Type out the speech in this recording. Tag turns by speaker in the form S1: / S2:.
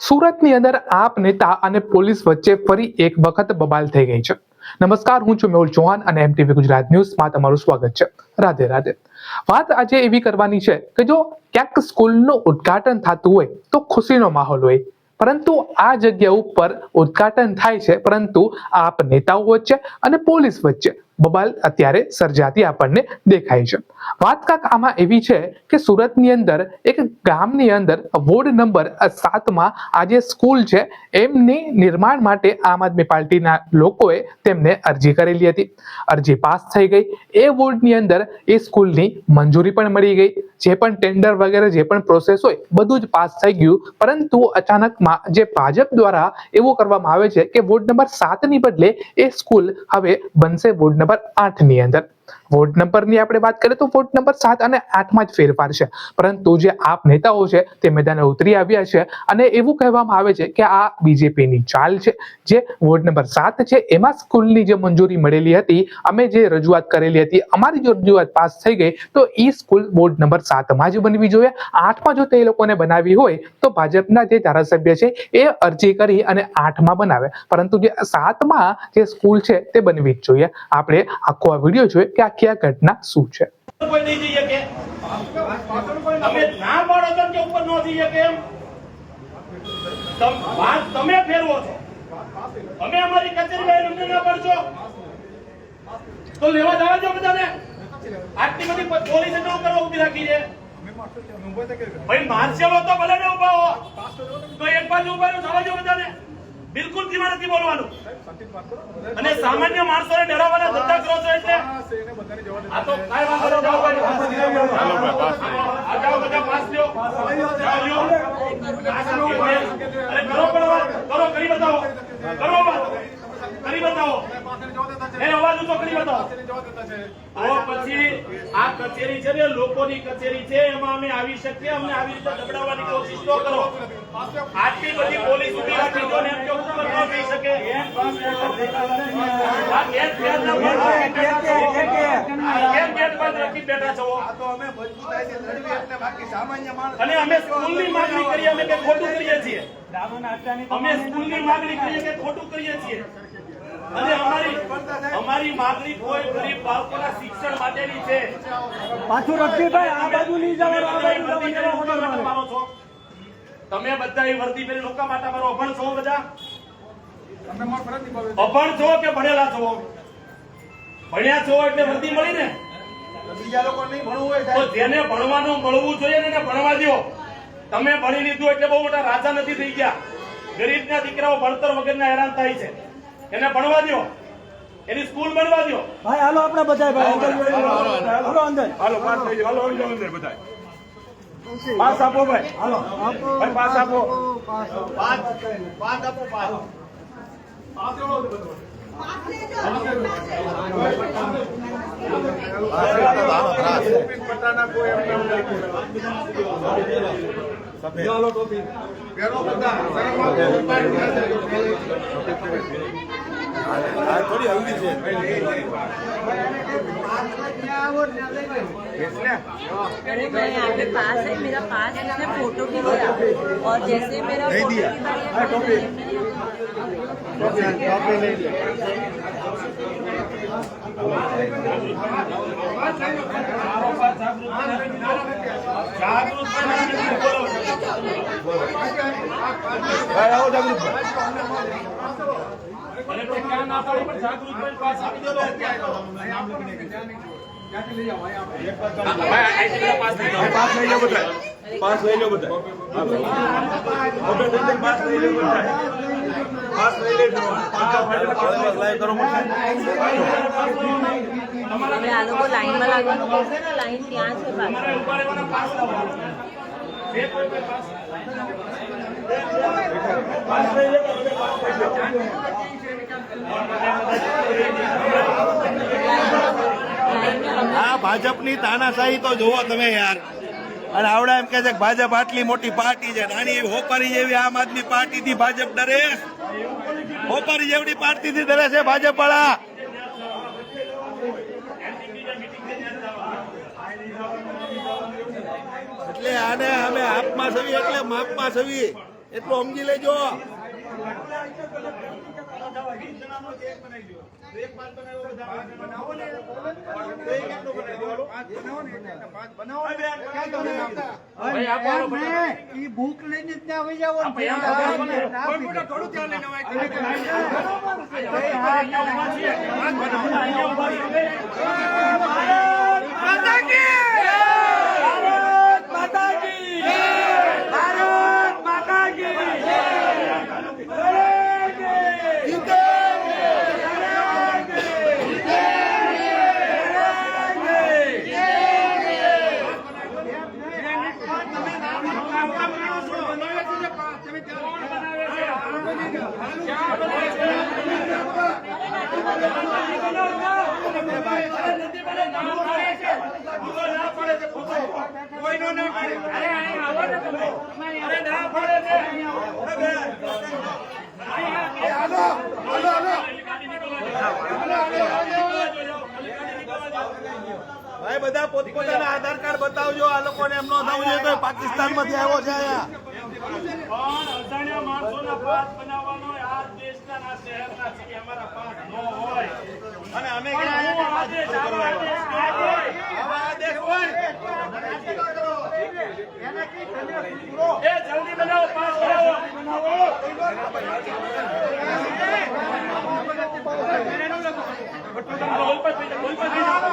S1: સુરતની અંદર આપ નેતા અને પોલીસ વચ્ચે ફરી એક વખત બબાલ થઈ ગઈ છે। નમસ્કાર, હું છું મેહુલ ચૌહાણ અને MTV ગુજરાત ન્યૂઝમાં તમારું સ્વાગત છે। રાધે રાધે। વાત આજે એવી કરવાની છે કે જો ક્યાંક સ્કૂલનું ઉદ્ઘાટન થતું હોય તો ખુશીનો માહોલ હોય, પરંતુ આ જગ્યા ઉપર ઉદ્ઘાટન થાય છે પરંતુ આપ નેતાઓ વચ્ચે અને પોલીસ વચ્ચે બબાલ અત્યારે સર્જાતી આપણને દેખાય છે। વાત કાંક આમાં એવી છે કે સુરતની અંદર એક ગામની અંદર વોર્ડ નંબર 7માં આ જે સ્કૂલ છે એમની નિર્માણ માટે આમ આદમી પાર્ટીના લોકોએ તેમને અરજી કરેલી હતી। અરજી પાસ થઈ ગઈ। એ વોર્ડની અંદર એ સ્કૂલની મંજૂરી પણ મળી ગઈ। જે પણ ટેન્ડર વગેરે જે પણ પ્રોસેસ હોય બધું જ પાસ થઈ ગયું, પરંતુ અચાનકમાં જે ભાજપ દ્વારા એવું કરવામાં આવે છે કે વોર્ડ નંબર 7ની બદલે એ સ્કૂલ હવે બનશે વોર્ડ નંબર 8ની અંદર। વોર્ડ નંબરની આપણે વાત કરીએ તો વોર્ડ નંબર 7 અને 8માં જ ફેરફાર છે, પરંતુ જે આપ નેતાઓ છે તે મેદાને ઉતરી આવ્યા છે અને એવું કહેવામાં આવે છે કે આ બીજેપીની ચાલ છે। જે વોર્ડ નંબર 7 છે એમાં સ્કૂલની જે મંજૂરી મળેલી હતી, અમે જે રજૂઆત કરેલી હતી, અમારી જો રજૂઆત પાસ થઈ ગઈ તો ઈ સ્કૂલ વોર્ડ નંબર 7માં જ બનવી જોઈએ। 8માં જો તે લોકોને બનાવી હોય તો ભાજપના જે ધારાસભ્ય છે એ અરજી કરી અને 8માં બનાવે, પરંતુ જે 7માં જે સ્કૂલ છે તે બનવી જ જોઈએ। આપણે આખો આ વિડીયો જોઈએ કે આખી આ ઘટના શું છે।
S2: કોઈ નહીં જઈએ કે તમે ના પાડો છો કે ઉપર ન જઈએ કે વાત તમે ફેરવો છો। અમે અમારી કચેરીમાં એમને ના પાડશો તો લેવા જવા દો બધાને। આટલી બધી પોલીસે ન કરો ઉભી રાખી છે ભાઈ, માર્શલો તો ભલે ને ઉભા હો તો એક બાજુ ઉભા રહો, જવા દો બધાને। બિલકુલ ધીમા નથી બોલવાનું અને સામાન્ય માણસોને ડરાવવાના ધંધા કરો છો એટલે આ તો કાઈ વાંધો ન, જાઓ બધા પાસ લ્યો, જાઓ અરે કરો પણ વાત કરો, કરી બતાવો, કરો વાત કરી બતાવો, એ અવાજ ઊંચો કરી બતાવો। તો પછી આ કચેરી છે ને લોકોની કચેરી છે, એમાં અમે આવી શકીએ, અમને આવી રીતે દબડાવવાની કોશિશ ન કરો। આટલી બધી પોલીસ ઉભી રાખી દો ને એમ કે ઉપર ન થઈ શકે। આ ગેટ ફેર ના કેમ ગેટ બંધ રાખી બેઠા છો? અને અમે સ્કૂલની માંગણી કરીએ, અમે કે ખોટું કરીએ છીએ? અમે સ્કૂલની માંગણી કરીએ કે ખોટું કરીએ છીએ? અને અમારી માંગણી કોઈ ગરીબ બાળકોના શિક્ષણ માટેની છે।
S3: પાછું રક્ષીભાઈ આ બાજુ નહીં જવાનું,
S2: મારો છો તમે બધા એ વર્દી પહેરી લોકો માટે મારો અભણ છો? બધા અભણ છો કે ભણેલા છો? ભણ્યા છો એટલે વર્દી મળી ને।
S3: બીજા લોકો નહીં ભણવું હોય
S2: તો જેને ભણવાનું મળવું જોઈએ ને એને ભણવા દો। તમે ભણી લીધું એટલે બહુ મોટા રાજા નથી થઈ ગયા। ગરીબના દીકરાઓ ભણતર વગરના હેરાન થાય છે, એને ભણવા દો, એની સ્કૂલ બનવા દો।
S3: ભાઈ હાલો આપણે બધા ભાઈ હાલો અંદર,
S2: હાલો પાસ થઈ જાઓ, હાલો આવી જાઓ અંદર બધા પાસ આપો ભાઈ,
S3: હાલો
S2: ભાઈ પાસ આપો,
S3: પાસ આપો, પાસ
S4: થોડી હલ્दी છે।
S5: मैं यहाँ पे पास है, मेरा पास इसने फोटो भी लिया और जैसे मेरा
S4: नहीं दिया।
S2: પાસ લઈ લો બધા, પાસ લઈ લો બધા, પાસ લઈ લો બધા, પાસ લઈ લેજો।
S5: હવે આ લોકો લાઈનમાં લાગવાનું કહેશે ને, લાઈન ત્યાં છે પાછળ।
S2: ઉભા રહેવાના પાસ લાવો, જે કોઈ પાસ પાસ લઈ લે,
S4: આ ભાજપની તાનાશાહી તો જોવો તમે યાર। અને આવડા એમ કે છે કે ભાજપ આટલી મોટી પાર્ટી છે, નાની એવી હોપારી જેવી આમ આદમી પાર્ટી થી ભાજપ ડરે? હોપારી જેવડી પાર્ટી થી ડરે છે ભાજપ વાળા? એટલે આને અમે આપમાં સવી એટલે માપમાં સવી। એટલું સમજી લેજો.
S3: ઈ ભૂખ લઈને જ ત્યાં વહી જાવ
S4: ભાઈ બધા પોતપોતાના આધાર કાર્ડ બતાવજો. આ લોકોને એમ ન થવું જોઈએ કે પાકિસ્તાન માંથી આવ્યો છે અહીંયા.
S2: પણ અજાણ્યા માણસોના પાસ બનાવવાનો આ દેશના આ શહેરના છે અમારા પાસ ન હોય.
S4: અને અમે
S2: પણ હું આદેશ આવા આદેશ ન હોય.
S4: આવા આદેશ હોય
S2: એ જલ્દી બનાવો, પાસ કરાવો. બોલ પર થઈ જાઓ, બોલ પર થઈ જાઓ.